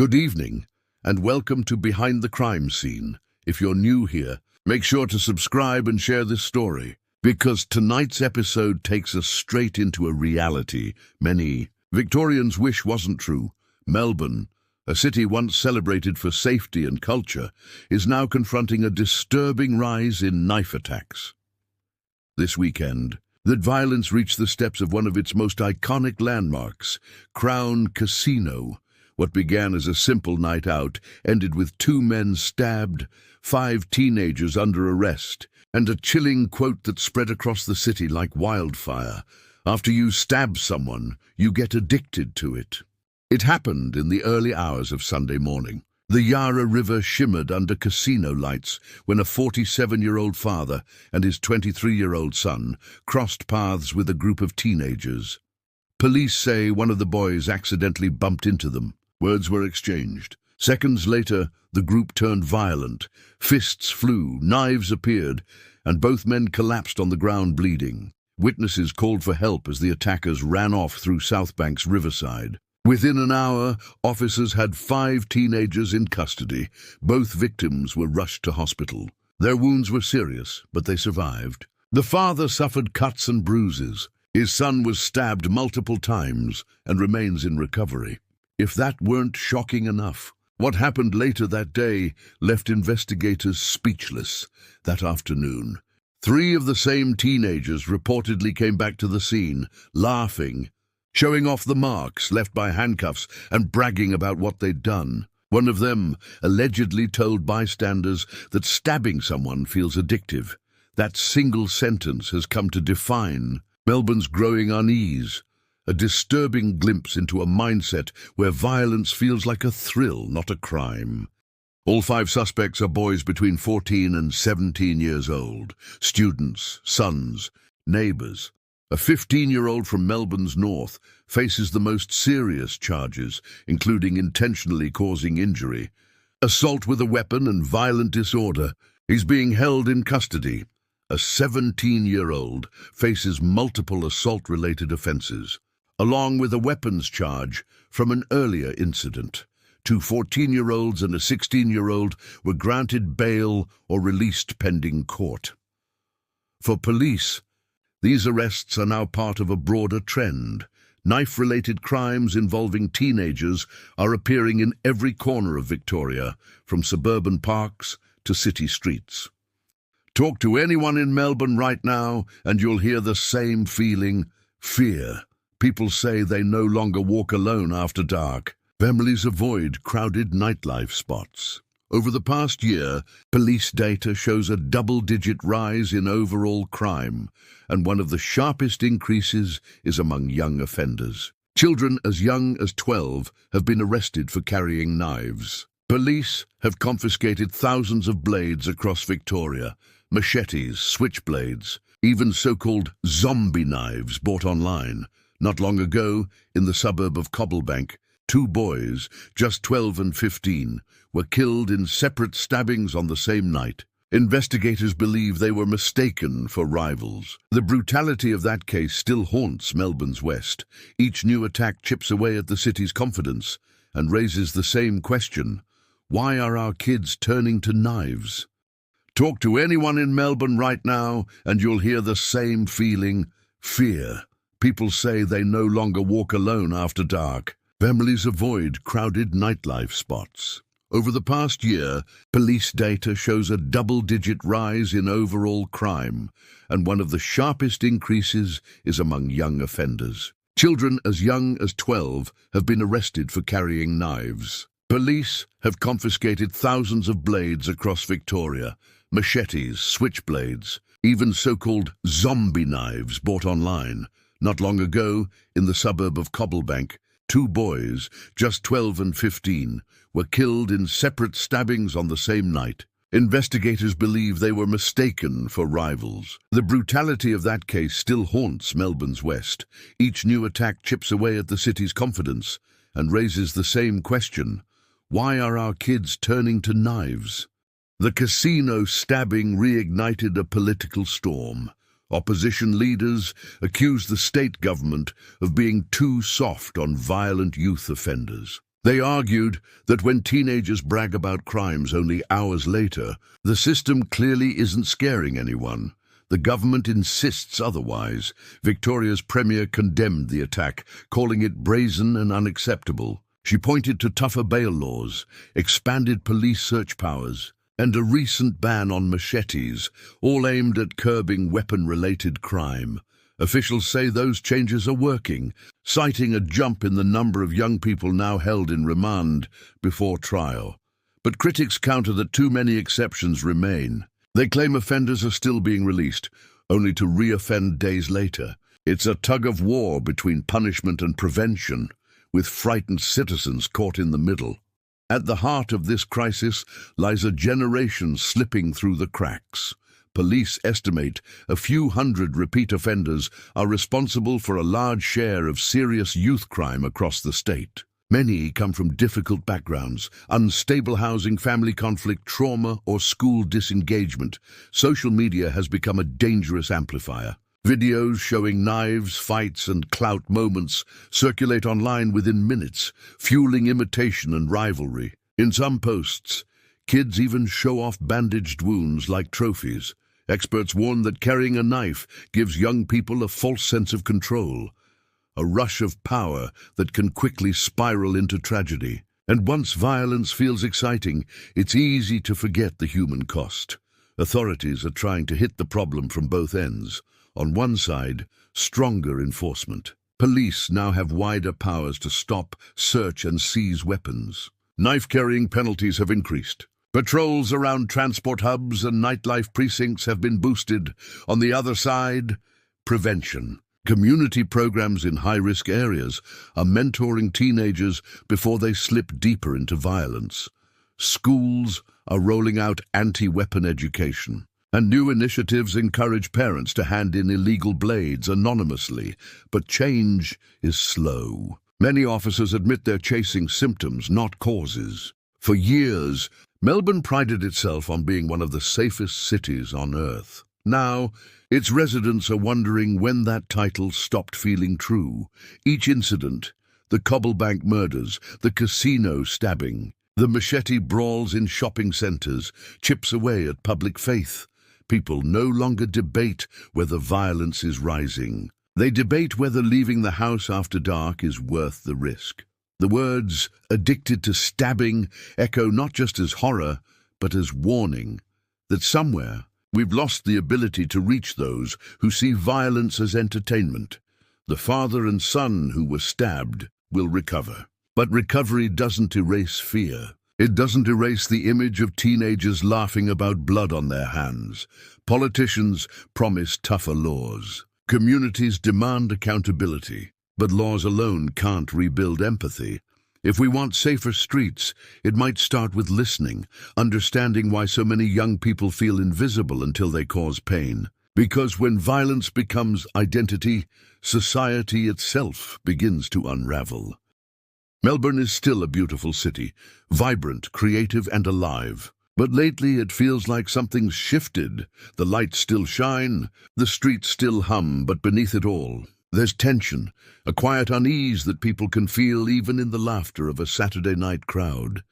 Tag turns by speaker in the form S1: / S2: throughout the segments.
S1: Good evening, and welcome to Behind the Crime Scene. If you're new here, make sure to subscribe and share this story, because tonight's episode takes us straight into a reality many Victorians wish wasn't true. Melbourne, a city once celebrated for safety and culture, is now confronting a disturbing rise in knife attacks. This weekend, that violence reached the steps of one of its most iconic landmarks, Crown Casino. What began as a simple night out ended with 2 men stabbed, 5 teenagers under arrest, and a chilling quote that spread across the city like wildfire: "After you stab someone, you get addicted to it." It happened in the early hours of Sunday morning. The Yarra River shimmered under casino lights when a 47-year-old father and his 23-year-old son crossed paths with a group of teenagers. Police say one of the boys accidentally bumped into them. Words were exchanged. Seconds later, the group turned violent. Fists flew, knives appeared, and both men collapsed on the ground bleeding. Witnesses called for help as the attackers ran off through Southbank's riverside. Within an hour, officers had 5 teenagers in custody. Both victims were rushed to hospital. Their wounds were serious, but they survived. The father suffered cuts and bruises. His son was stabbed multiple times and remains in recovery. If that weren't shocking enough, what happened later that day left investigators speechless. That afternoon, 3 of the same teenagers reportedly came back to the scene, laughing, showing off the marks left by handcuffs and bragging about what they'd done. One of them allegedly told bystanders that stabbing someone feels addictive. That single sentence has come to define Melbourne's growing unease, a disturbing glimpse into a mindset where violence feels like a thrill, not a crime. All 5 suspects are boys between 14 and 17 years old, students, sons, neighbours. A 15-year-old from Melbourne's north faces the most serious charges, including intentionally causing injury, assault with a weapon and violent disorder. He's being held in custody. A 17-year-old faces multiple assault-related offences, along with a weapons charge from an earlier incident. 2 14-year-olds and a 16-year-old were granted bail or released pending court. For police, these arrests are now part of a broader trend. Knife-related crimes involving teenagers are appearing in every corner of Victoria, from suburban parks to city streets. Talk to anyone in Melbourne right now and you'll hear the same feeling: fear. People say they no longer walk alone after dark. Families avoid crowded nightlife spots. Over the past year, police data shows a double-digit rise in overall crime, and one of the sharpest increases is among young offenders. Children as young as 12 have been arrested for carrying knives. Police have confiscated thousands of blades across Victoria, machetes, switchblades, even so-called zombie knives bought online. Not long ago, in the suburb of Cobblebank, 2 boys, just 12 and 15, were killed in separate stabbings on the same night. Investigators believe they were mistaken for rivals. The brutality of that case still haunts Melbourne's west. Each new attack chips away at the city's confidence and raises the same question: why are our kids turning to knives? Talk to anyone in Melbourne right now and you'll hear the same feeling: fear. People say they no longer walk alone after dark. Families avoid crowded nightlife spots. Over the past year, police data shows a double-digit rise in overall crime, and one of the sharpest increases is among young offenders. Children as young as 12 have been arrested for carrying knives. Police have confiscated thousands of blades across Victoria, machetes, switchblades, even so-called zombie knives bought online. Not long ago, in the suburb of Cobblebank, 2 boys, just 12 and 15, were killed in separate stabbings on the same night. Investigators believe they were mistaken for rivals. The brutality of that case still haunts Melbourne's west. Each new attack chips away at the city's confidence and raises the same question: why are our kids turning to knives? The casino stabbing reignited a political storm. Opposition leaders accused the state government of being too soft on violent youth offenders. They argued that when teenagers brag about crimes only hours later, the system clearly isn't scaring anyone. The government insists otherwise. Victoria's premier condemned the attack, calling it brazen and unacceptable. She pointed to tougher bail laws, expanded police search powers, and a recent ban on machetes, all aimed at curbing weapon-related crime. Officials say those changes are working, citing a jump in the number of young people now held in remand before trial. But critics counter that too many exceptions remain. They claim offenders are still being released, only to re-offend days later. It's a tug-of-war between punishment and prevention, with frightened citizens caught in the middle. At the heart of this crisis lies a generation slipping through the cracks. Police estimate a few hundred repeat offenders are responsible for a large share of serious youth crime across the state. Many come from difficult backgrounds: unstable housing, family conflict, trauma, or school disengagement. Social media has become a dangerous amplifier. Videos showing knives, fights, and clout moments circulate online within minutes, fueling imitation and rivalry. In some posts, kids even show off bandaged wounds like trophies. Experts warn that carrying a knife gives young people a false sense of control, a rush of power that can quickly spiral into tragedy. And once violence feels exciting, it's easy to forget the human cost. Authorities are trying to hit the problem from both ends. On one side, stronger enforcement. Police now have wider powers to stop, search, and seize weapons. Knife-carrying penalties have increased. Patrols around transport hubs and nightlife precincts have been boosted. On the other side, prevention. Community programs in high-risk areas are mentoring teenagers before they slip deeper into violence. Schools are rolling out anti-weapon education, and new initiatives encourage parents to hand in illegal blades anonymously. But change is slow. Many officers admit they're chasing symptoms, not causes. For years, Melbourne prided itself on being one of the safest cities on Earth. Now, its residents are wondering when that title stopped feeling true. Each incident, the Cobblebank murders, the casino stabbing, the machete brawls in shopping centres, chips away at public faith. People no longer debate whether violence is rising. They debate whether leaving the house after dark is worth the risk. The words "addicted to stabbing" echo not just as horror, but as warning that somewhere we've lost the ability to reach those who see violence as entertainment. The father and son who were stabbed will recover. But recovery doesn't erase fear. It doesn't erase the image of teenagers laughing about blood on their hands. Politicians promise tougher laws. Communities demand accountability. But laws alone can't rebuild empathy. If we want safer streets, it might start with listening, understanding why so many young people feel invisible until they cause pain. Because when violence becomes identity, society itself begins to unravel. Melbourne is still a beautiful city, vibrant, creative, and alive. But lately it feels like something's shifted. The lights still shine, the streets still hum, but beneath it all, there's tension, a quiet unease that people can feel even in the laughter of a Saturday night crowd.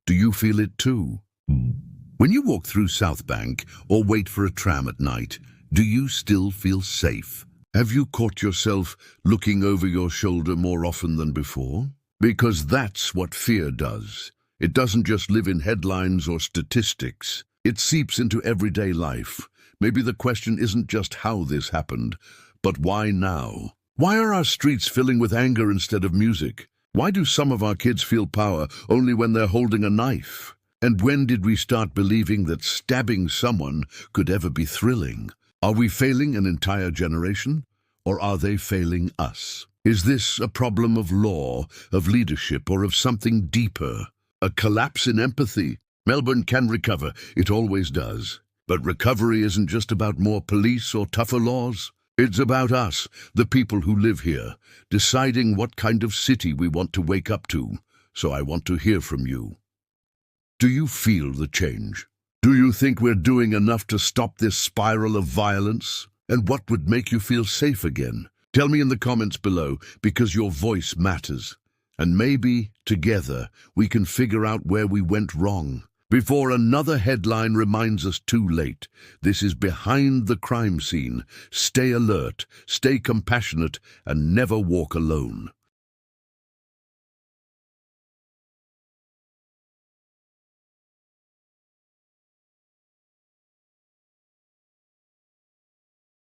S1: Do you feel it too? When you walk through South Bank or wait for a tram at night, do you still feel safe? Have you caught yourself looking over your shoulder more often than before? Because that's what fear does. It doesn't just live in headlines or statistics. It seeps into everyday life. Maybe the question isn't just how this happened, but why now? Why are our streets filling with anger instead of music? Why do some of our kids feel power only when they're holding a knife? And when did we start believing that stabbing someone could ever be thrilling? Are we failing an entire generation? Or are they failing us? Is this a problem of law, of leadership, or of something deeper? A collapse in empathy? Melbourne can recover, it always does. But recovery isn't just about more police or tougher laws. It's about us, the people who live here, deciding what kind of city we want to wake up to. So I want to hear from you. Do you feel the change? Do you think we're doing enough to stop this spiral of violence? And what would make you feel safe again? Tell me in the comments below, because your voice matters. And maybe, together, we can figure out where we went wrong. Before another headline reminds us too late, this is Behind the Crime Scene. Stay alert, stay compassionate, and never walk alone.